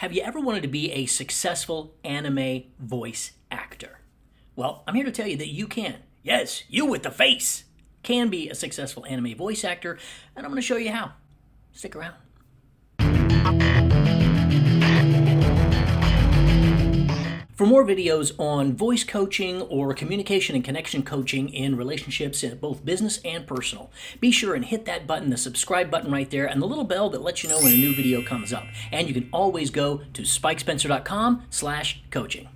Have you ever wanted to be a successful anime voice actor? Well, I'm here to tell you that you can. Yes, you with the face can be a successful anime voice actor, and I'm going to show you how. Stick around. For more videos on voice coaching or communication and connection coaching in relationships in both business and personal, be sure and hit that button, the subscribe button right there, and the little bell that lets you know when a new video comes up. And you can always go to spikespencer.com/coaching.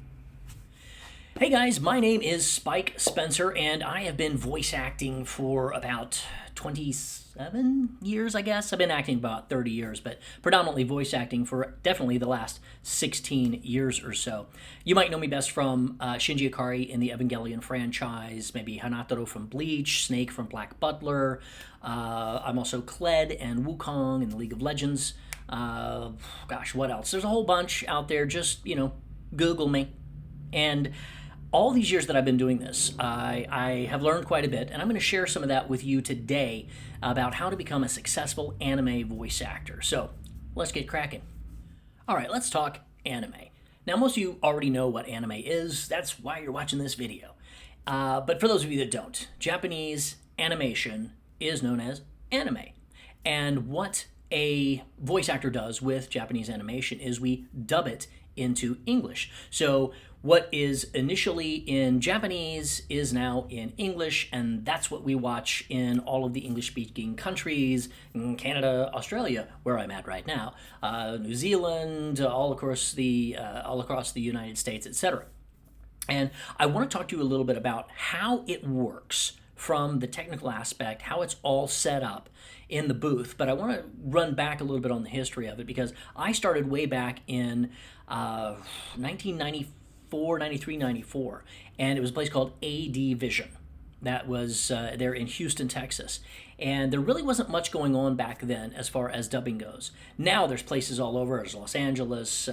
Hey guys, my name is Spike Spencer, and I have been voice acting for about 27 years, I guess. I've been acting about 30 years, but predominantly voice acting for definitely the last 16 years or so. You might know me best from Shinji Ikari in the Evangelion franchise, maybe Hanataro from Bleach, Snake from Black Butler. I'm also Kled and Wukong in the League of Legends. What else? There's a whole bunch out there. Just, Google me. And all these years that I've been doing this, I have learned quite a bit, and I'm going to share some of that with you today about how to become a successful anime voice actor. So let's get cracking. All right, let's talk anime. Now, most of you already know what anime is. That's why you're watching this video. But for those of you that don't, Japanese animation is known as anime. And what a voice actor does with Japanese animation is we dub it into English. So what is initially in Japanese is now in English, and that's what we watch in all of the English-speaking countries, in Canada, Australia, where I'm at right now, New Zealand, all across the United States, etc. And I want to talk to you a little bit about how it works from the technical aspect, how it's all set up in the booth. But I want to run back a little bit on the history of it, because I started way back in 1994, 93, 94, and it was a place called AD Vision. That was there in Houston, Texas. And there really wasn't much going on back then as far as dubbing goes. Now there's places all over. There's Los Angeles,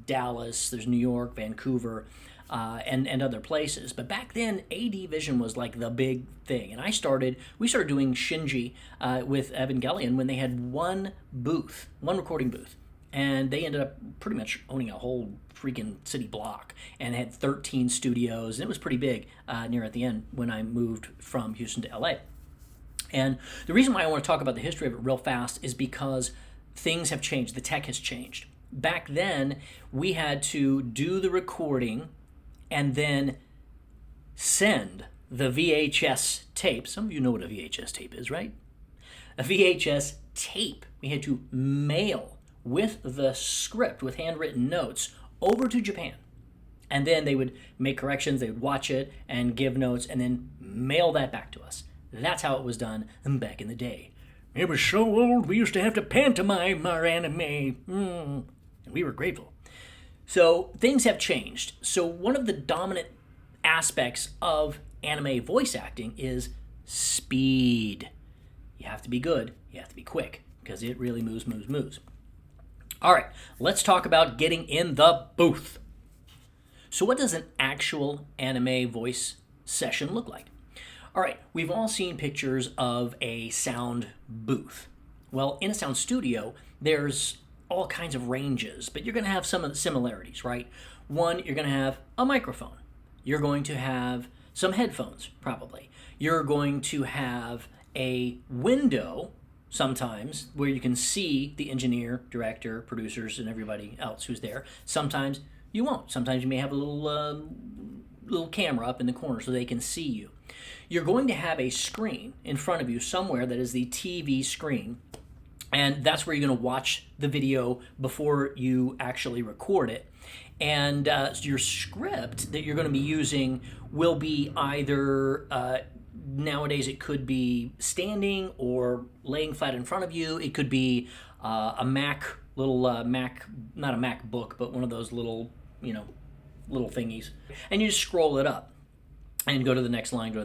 Dallas, there's New York, Vancouver, and other places. But back then, AD Vision was like the big thing. And we started doing Shinji with Evangelion when they had one recording booth. And they ended up pretty much owning a whole freaking city block and had 13 studios. And it was pretty big near at the end when I moved from Houston to LA. And the reason why I want to talk about the history of it real fast is because things have changed. The tech has changed. Back then, we had to do the recording and then send the VHS tape. Some of you know what a VHS tape is, right? A VHS tape we had to mail with the script, with handwritten notes, over to Japan. And then they would make corrections, they would watch it and give notes, and then mail that back to us. That's how it was done back in the day. It was so old, we used to have to pantomime our anime. And we were grateful. So things have changed. So one of the dominant aspects of anime voice acting is speed. You have to be good, you have to be quick, because it really moves. All right, let's talk about getting in the booth. So what does an actual anime voice session look like? All right, we've all seen pictures of a sound booth. Well, in a sound studio, there's all kinds of ranges, but you're going to have some of the similarities, right? One, you're going to have a microphone. You're going to have some headphones, probably. You're going to have a window sometimes where you can see the engineer, director, producers, and everybody else who's there. Sometimes you won't. Sometimes you may have a little camera up in the corner so they can see you. You're going to have a screen in front of you somewhere that is the TV screen, and that's where you're going to watch the video before you actually record it. And your script that you're going to be using will be either nowadays it could be standing or laying flat in front of you. It could be a Mac, Mac, not a MacBook, but one of those little thingies. And you just scroll it up and go to the next line,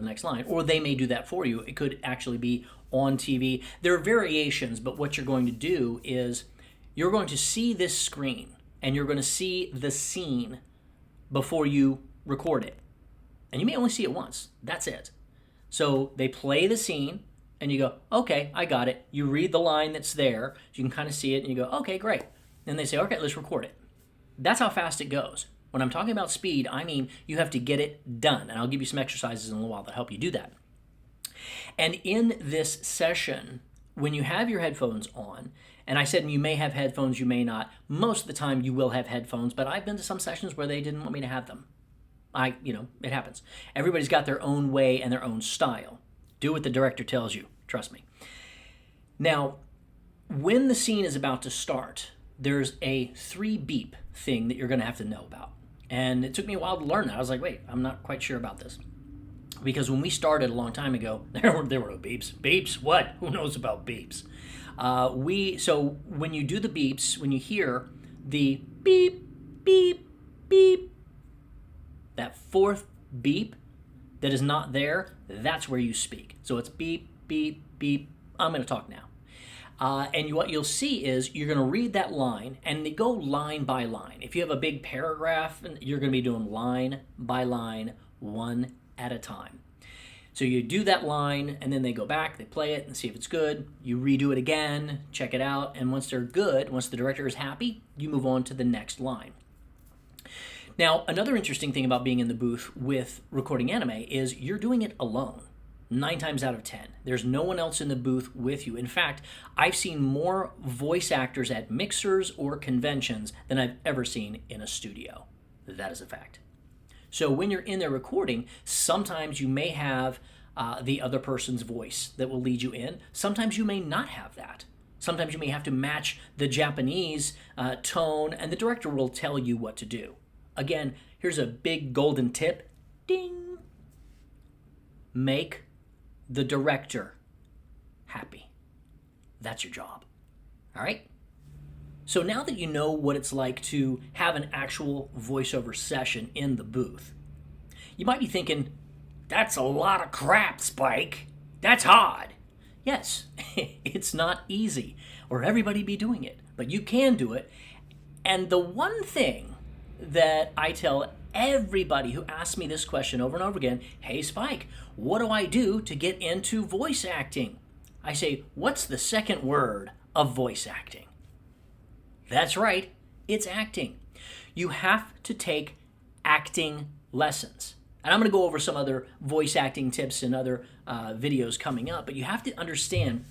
Or they may do that for you. It could actually be on TV. There are variations, but what you're going to do is you're going to see this screen and you're going to see the scene before you record it. And you may only see it once. That's it. So they play the scene and you go, okay, I got it. You read the line that's there. So you can kind of see it and you go, okay, great. and they say, okay, let's record it. That's how fast it goes. When I'm talking about speed, I mean you have to get it done. And I'll give you some exercises in a little while that help you do that. And in this session, when you have your headphones on, and I said you may have headphones, you may not. Most of the time you will have headphones, but I've been to some sessions where they didn't want me to have them. It happens. Everybody's got their own way and their own style. Do what the director tells you. Trust me. Now, when the scene is about to start, there's a 3 beep thing that you're going to have to know about. And it took me a while to learn that. I was like, wait, I'm not quite sure about this. Because when we started a long time ago, there were no beeps. Beeps? What? Who knows about beeps? So when you do the beeps, when you hear the beep, beep, beep, that 4th beep that is not there, that's where you speak. So it's beep, beep, beep. I'm going to talk now. And what you'll see is you're going to read that line, and they go line by line. If you have a big paragraph, you're going to be doing line by line, one at a time. So you do that line, and then they go back, they play it, and see if it's good. You redo it again, check it out, and once they're good, once the director is happy, you move on to the next line. Now, another interesting thing about being in the booth with recording anime is you're doing it alone. 9 times out of 10. There's no one else in the booth with you. In fact, I've seen more voice actors at mixers or conventions than I've ever seen in a studio. That is a fact. So when you're in there recording, sometimes you may have the other person's voice that will lead you in. Sometimes you may not have that. Sometimes you may have to match the Japanese tone, and the director will tell you what to do. Again, here's a big golden tip. Ding! Make the director happy. That's your job. All right? So now that you know what it's like to have an actual voiceover session in the booth, you might be thinking, that's a lot of crap, Spike. That's hard. Yes, it's not easy, or everybody be doing it, but you can do it. And the one thing that I tell everybody who asks me this question over and over again, hey Spike, what do I do to get into voice acting? I say, what's the second word of voice acting? That's right, it's acting. You have to take acting lessons. And I'm going to go over some other voice acting tips in other videos coming up, but you have to understand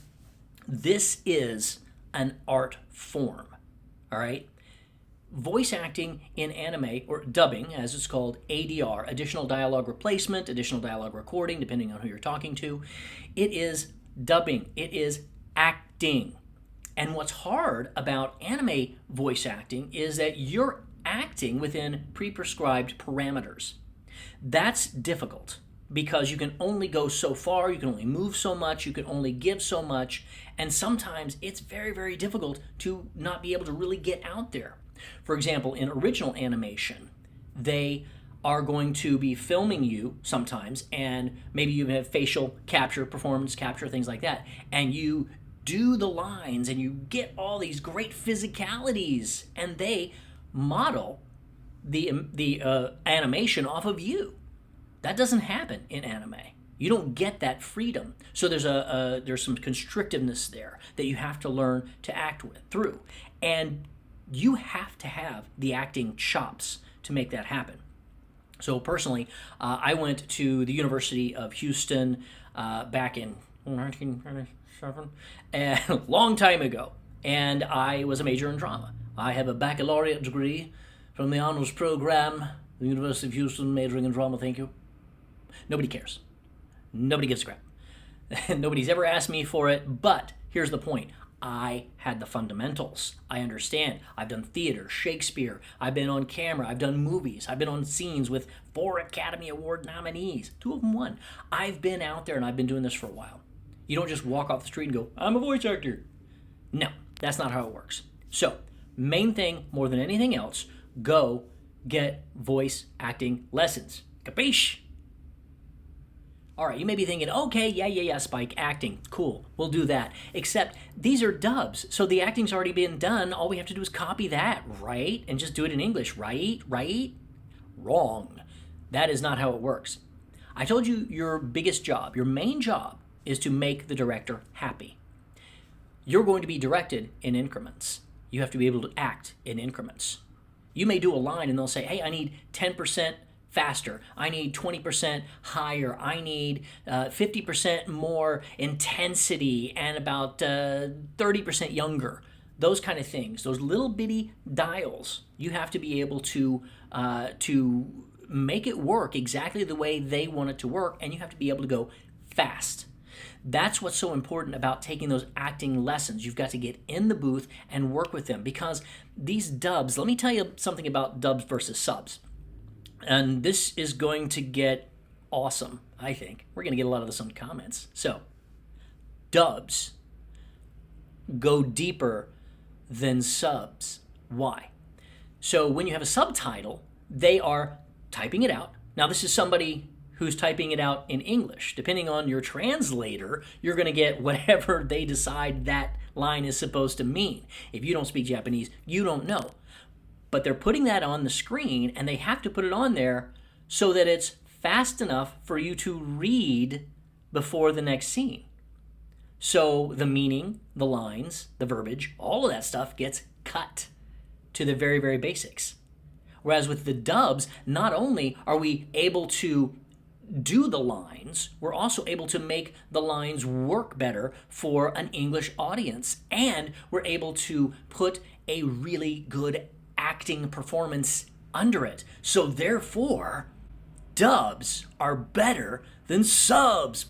this is an art form, all right? Voice acting in anime, or dubbing, as it's called, ADR, additional dialogue replacement, additional dialogue recording, depending on who you're talking to. It is dubbing. It is acting. And what's hard about anime voice acting is that you're acting within pre-prescribed parameters. That's difficult because you can only go so far, you can only move so much, you can only give so much, and sometimes it's very, very difficult to not be able to really get out there. For example, in original animation, they are going to be filming you sometimes, and maybe you have facial capture, performance capture, things like that, and you do the lines and you get all these great physicalities, and they model the animation off of you. That doesn't happen in anime. You don't get that freedom. So there's some constrictiveness there that you have to learn to act through. And you have to have the acting chops to make that happen. So personally, I went to the University of Houston back in 1997, a long time ago, and I was a major in drama. I have a baccalaureate degree from the honors program, the University of Houston, majoring in drama, thank you. Nobody cares. Nobody gives a crap. Nobody's ever asked me for it, but here's the point. I had the fundamentals. I understand. I've done theater, Shakespeare. I've been on camera. I've done movies. I've been on scenes with 4 Academy Award nominees. 2 of them won. I've been out there and I've been doing this for a while. You don't just walk off the street and go, I'm a voice actor. No, that's not how it works. So, main thing, more than anything else, go get voice acting lessons. Capiche? All right, you may be thinking, okay, yeah, Spike, acting, cool, we'll do that. Except these are dubs, so the acting's already been done. All we have to do is copy that, right? And just do it in English, right? Wrong. That is not how it works. I told you your biggest job, your main job, is to make the director happy. You're going to be directed in increments. you have to be able to act in increments. You may do a line and they'll say, hey, I need 10% faster. I need 20% higher. I need 50% more intensity and about 30% younger. Those kind of things. Those little bitty dials, you have to be able to make it work exactly the way they want it to work, and you have to be able to go fast. That's what's so important about taking those acting lessons. You've got to get in the booth and work with them, because these dubs, let me tell you something about dubs versus subs. And this is going to get awesome, I think. We're going to get a lot of this on comments. So, dubs go deeper than subs. Why? So when you have a subtitle, they are typing it out. Now, this is somebody who's typing it out in English. Depending on your translator, you're going to get whatever they decide that line is supposed to mean. If you don't speak Japanese, you don't know. But they're putting that on the screen, and they have to put it on there so that it's fast enough for you to read before the next scene. So the meaning, the lines, the verbiage, all of that stuff gets cut to the very, very basics. Whereas with the dubs, not only are we able to do the lines, we're also able to make the lines work better for an English audience. And we're able to put a really good acting performance under it. So therefore, dubs are better than subs.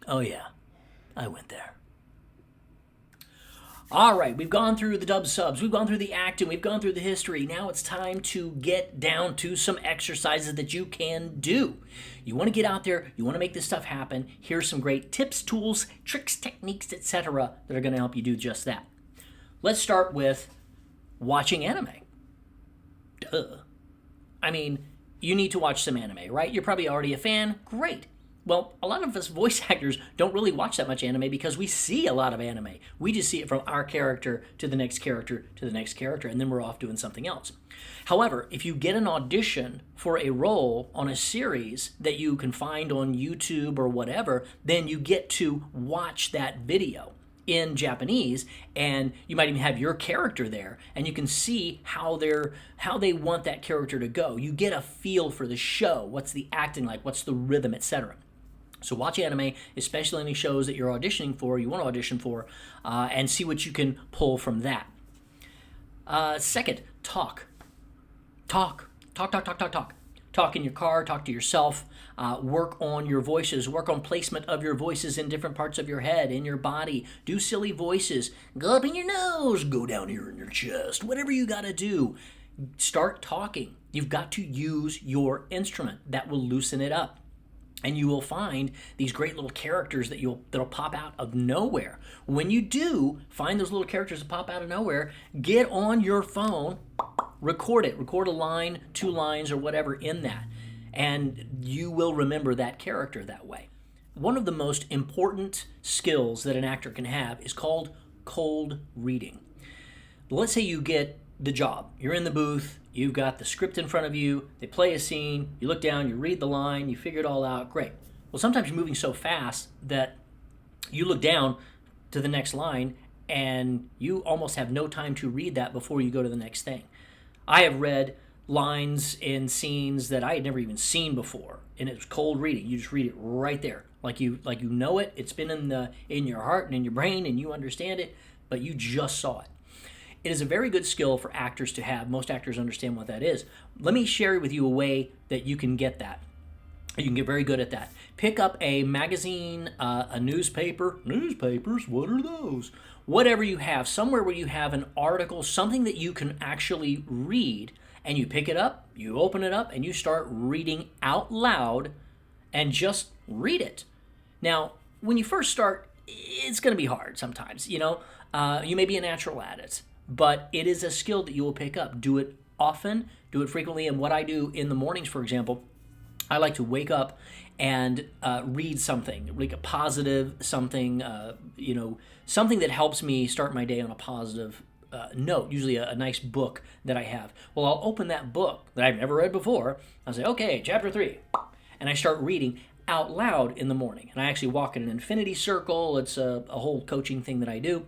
Oh yeah, I went there. All right, we've gone through the dub subs, we've gone through the acting, we've gone through the history. Now it's time to get down to some exercises that you can do. You want to get out there, you want to make this stuff happen. Here's some great tips, tools, tricks, techniques, etc. that are going to help you do just that. Let's start with watching anime. Duh. I mean, you need to watch some anime, right? You're probably already a fan. Great. Well, a lot of us voice actors don't really watch that much anime because we see a lot of anime. We just see it from our character to the next character to the next character, and then we're off doing something else. However, if you get an audition for a role on a series that you can find on YouTube or whatever, then you get to watch that video in Japanese, and you might even have your character there, and you can see how they want that character to go. You get a feel for the show. What's the acting like? What's the rhythm, etc. So watch anime, especially any shows that you're auditioning for, you want to audition for, and see what you can pull from that. Second, talk. Talk. Talk in your car, talk to yourself, work on your voices, work on placement of your voices in different parts of your head, in your body. Do silly voices. Go up in your nose, go down here in your chest, whatever you got to do. Start talking. You've got to use your instrument. That will loosen it up. And you will find these great little characters that'll pop out of nowhere. When you do find those little characters that pop out of nowhere, get on your phone, record it. Record a line, 2 lines, or whatever in that. And you will remember that character that way. One of the most important skills that an actor can have is called cold reading. Let's say you get the job. You're in the booth. You've got the script in front of you. They play a scene. You look down. You read the line. You figure it all out. Great. Well, sometimes you're moving so fast that you look down to the next line and you almost have no time to read that before you go to the next thing. I have read lines in scenes that I had never even seen before, and it's cold reading. You just read it right there, like you know it. It's been in your heart and in your brain, and you understand it, but you just saw it. It is a very good skill for actors to have. Most actors understand what that is. Let me share with you a way that you can get that. You can get very good at that. Pick up a magazine, a newspaper. Newspapers, what are those? Whatever you have, somewhere where you have an article, something that you can actually read, and you pick it up, you open it up, and you start reading out loud, and just read it. Now, when you first start, it's going to be hard sometimes, you know. You may be a natural at it, but it is a skill that you will pick up. Do it often, do it frequently, and what I do in the mornings, for example, I like to wake up and read something, like a positive something, something that helps me start my day on a positive note, usually a nice book that I have. Well, I'll open that book that I've never read before. I'll say, okay, chapter 3. And I start reading. out loud in the morning. And I actually walk in an infinity circle. It's a whole coaching thing that I do.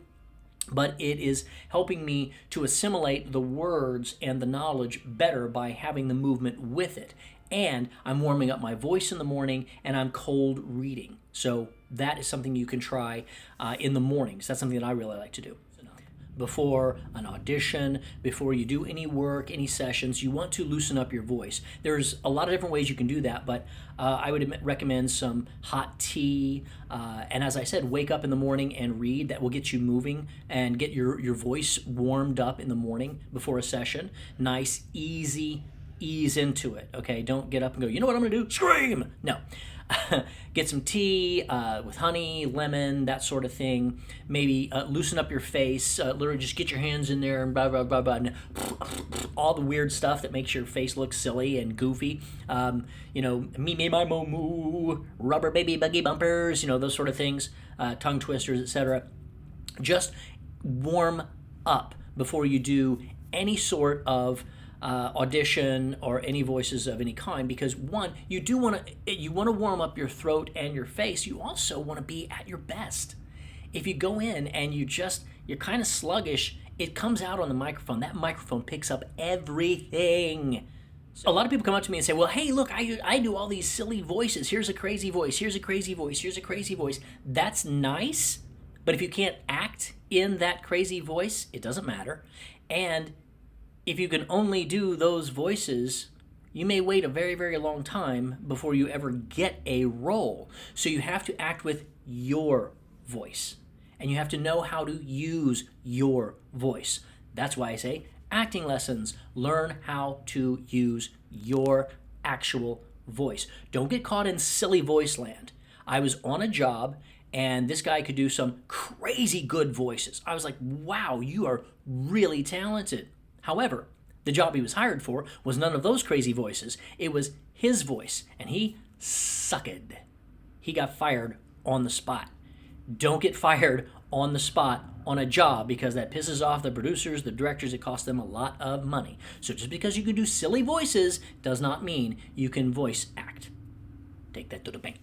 But it is helping me to assimilate the words and the knowledge better by having the movement with it. And I'm warming up my voice in the morning, and I'm cold reading. So that is something you can try in the mornings. That's something that I really like to do. Before an audition, before you do any work, any sessions, you want to loosen up your voice. There's a lot of different ways you can do that, but I would recommend some hot tea. And as I said, wake up in the morning and read. That will get you moving and get your voice warmed up in the morning before a session. Nice, easy, ease into it, okay? Don't get up and go, you know what I'm going to do? Scream! No. Get some tea with honey, lemon, that sort of thing. Maybe loosen up your face. Literally just get your hands in there and blah, blah, blah, blah. And all the weird stuff that makes your face look silly and goofy. Me, my, mo, moo, rubber baby buggy bumpers, those sort of things, tongue twisters, etc. Just warm up before you do any sort of audition or any voices of any kind, because one, you want to warm up your throat and your face. You also want to be at your best. If you go in and you're kind of sluggish, it comes out on the microphone. That microphone picks up everything. So a lot of people come up to me and say, well, hey, look, I do all these silly voices. Here's a crazy voice. Here's a crazy voice. Here's a crazy voice. That's nice, but if you can't act in that crazy voice, it doesn't matter. And if you can only do those voices, you may wait a very, very long time before you ever get a role. So you have to act with your voice, and you have to know how to use your voice. That's why I say acting lessons. Learn how to use your actual voice. Don't get caught in silly voice land. I was on a job, and this guy could do some crazy good voices. I was like, wow, you are really talented. However, the job he was hired for was none of those crazy voices. It was his voice, and he sucked. He got fired on the spot. Don't get fired on the spot on a job, because that pisses off the producers, the directors. It costs them a lot of money. So just because you can do silly voices does not mean you can voice act. Take that to the bank.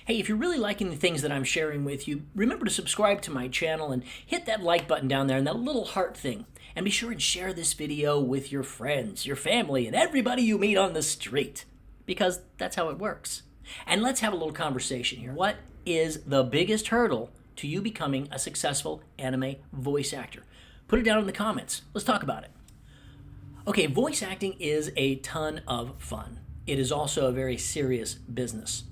Hey, if you're really liking the things that I'm sharing with you, remember to subscribe to my channel and hit that like button down there and that little heart thing. And be sure and share this video with your friends, your family, and everybody you meet on the street, because that's how it works. And let's have a little conversation here. What is the biggest hurdle to you becoming a successful anime voice actor? Put it down in the comments. Let's talk about it. Okay, voice acting is a ton of fun. It is also a very serious business.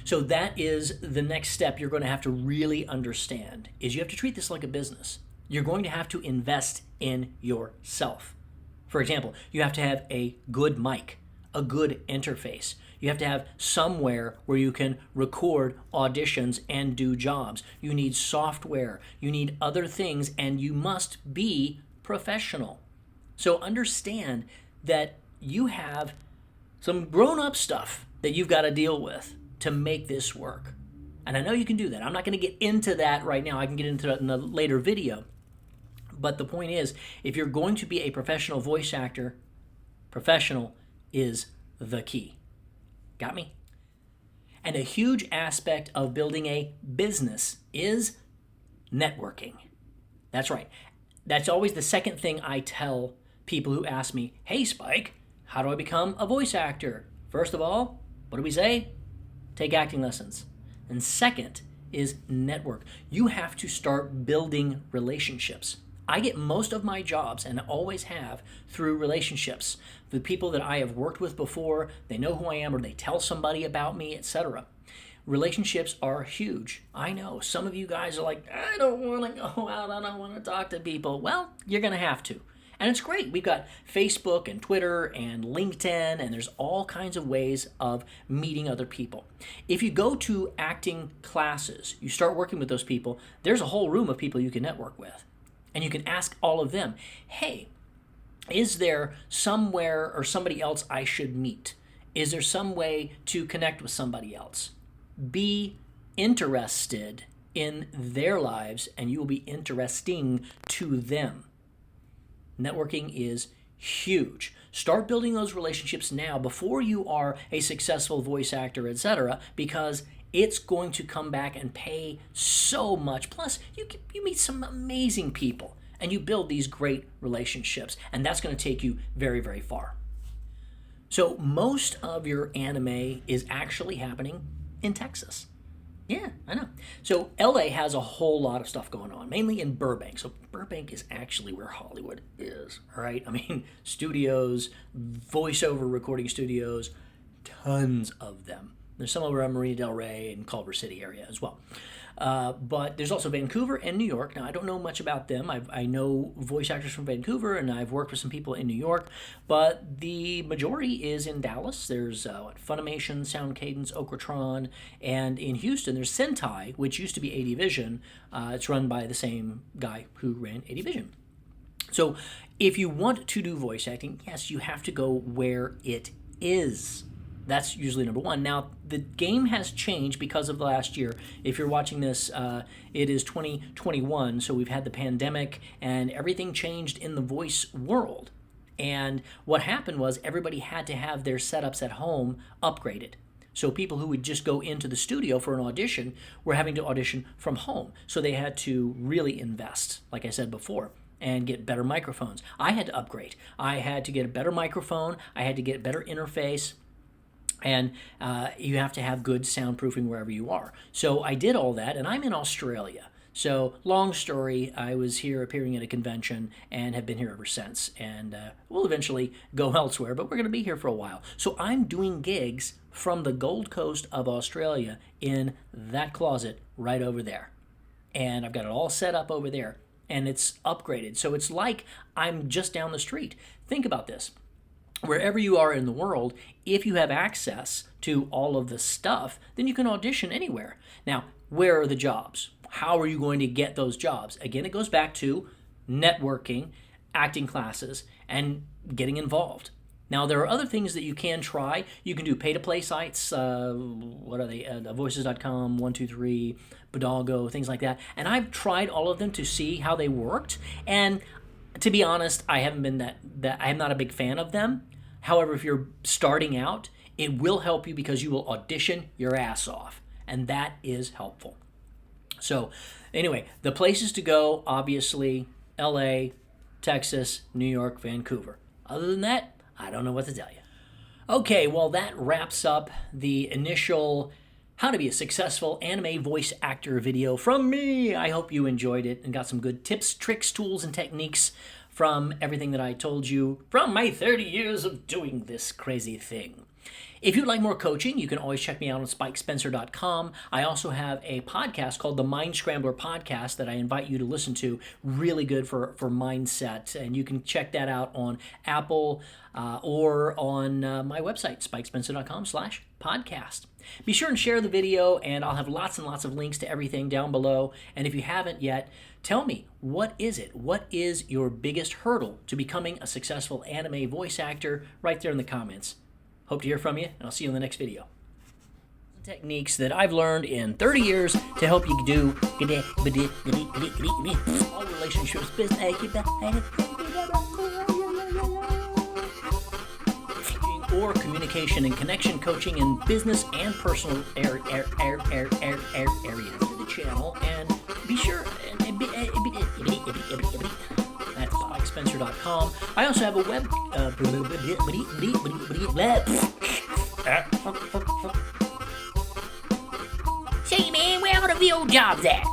So that is the next step you're going to have to really understand, is you have to treat this like a business. You're going to have to invest in yourself. For example, you have to have a good mic, a good interface. You have to have somewhere where you can record auditions and do jobs. You need software. You need other things, and you must be professional. So understand that you have some grown-up stuff that you've got to deal with to make this work. And I know you can do that. I'm not going to get into that right now. I can get into that in a later video. But the point is, if you're going to be a professional voice actor, professional is the key. Got me? And a huge aspect of building a business is networking. That's right. That's always the second thing I tell people who ask me, hey Spike, how do I become a voice actor? First of all, what do we say? Take acting lessons. And second is network. You have to start building relationships. I get most of my jobs, and always have, through relationships. The people that I have worked with before, they know who I am, or they tell somebody about me, etc. Relationships are huge. I know some of you guys are like, I don't want to go out, I don't want to talk to people. Well, you're going to have to. And it's great. We've got Facebook and Twitter and LinkedIn, and there's all kinds of ways of meeting other people. If you go to acting classes, you start working with those people, there's a whole room of people you can network with. And you can ask all of them, hey, is there somewhere or somebody else I should meet? Is there some way to connect with somebody else? Be interested in their lives, and you will be interesting to them. Networking is huge. Start building those relationships now before you are a successful voice actor, etc., because it's going to come back and pay so much. Plus, you meet some amazing people and you build these great relationships, and that's going to take you very, very far. So most of your anime is actually happening in Texas. Yeah, I know. So LA has a whole lot of stuff going on, mainly in Burbank. So Burbank is actually where Hollywood is, all right? I mean, studios, voiceover recording studios, tons of them. There's some over at Marina Del Rey and Culver City area as well. But there's also Vancouver and New York. Now, I don't know much about them. I know voice actors from Vancouver, and I've worked with some people in New York. But the majority is in Dallas. There's Funimation, Sound Cadence, Okratron. And in Houston, there's Sentai, which used to be AD Vision. It's run by the same guy who ran AD Vision. So if you want to do voice acting, yes, you have to go where it is. That's usually number one. Now, the game has changed because of the last year. If you're watching this, it is 2021, so we've had the pandemic, and everything changed in the voice world. And what happened was everybody had to have their setups at home upgraded. So people who would just go into the studio for an audition were having to audition from home. So they had to really invest, like I said before, and get better microphones. I had to upgrade. I had to get a better microphone. I had to get a better interface. And you have to have good soundproofing wherever you are. So I did all that, and I'm in Australia. So long story, I was here appearing at a convention and have been here ever since. And we'll eventually go elsewhere, but we're going to be here for a while. So I'm doing gigs from the Gold Coast of Australia in that closet right over there. And I've got it all set up over there, and it's upgraded. So it's like I'm just down the street. Think about this. Wherever you are in the world, if you have access to all of the stuff, then you can audition anywhere. Now, where are the jobs? How are you going to get those jobs? Again, it goes back to networking, acting classes, and getting involved. Now, there are other things that you can try. You can do pay-to-play sites. What are they? Voices.com, 123, Bodongo, things like that. And I've tried all of them to see how they worked. And to be honest, I haven't been I'm not a big fan of them. However, if you're starting out, it will help you because you will audition your ass off, and that is helpful. So anyway, the places to go, obviously, LA, Texas, New York, Vancouver. Other than that, I don't know what to tell you. Okay, well, that wraps up the initial how to be a successful anime voice actor video from me. I hope you enjoyed it and got some good tips, tricks, tools, and techniques from everything that I told you from my 30 years of doing this crazy thing. If you'd like more coaching, you can always check me out on spikespencer.com. I also have a podcast called the Mindscrambler Podcast that I invite you to listen to. Really good for mindset. And you can check that out on Apple or on my website, spikespencer.com/podcast. Be sure and share the video, and I'll have lots and lots of links to everything down below. And if you haven't yet, tell me, what is it? What is your biggest hurdle to becoming a successful anime voice actor? Right there in the comments. Hope to hear from you, and I'll see you in the next video. Techniques that I've learned in 30 years to help you do all relationships, business, or communication and connection coaching in business and personal areas of the channel. And be sure, that's spikespencer.com. I also have a web. Say, man, where are the real jobs at?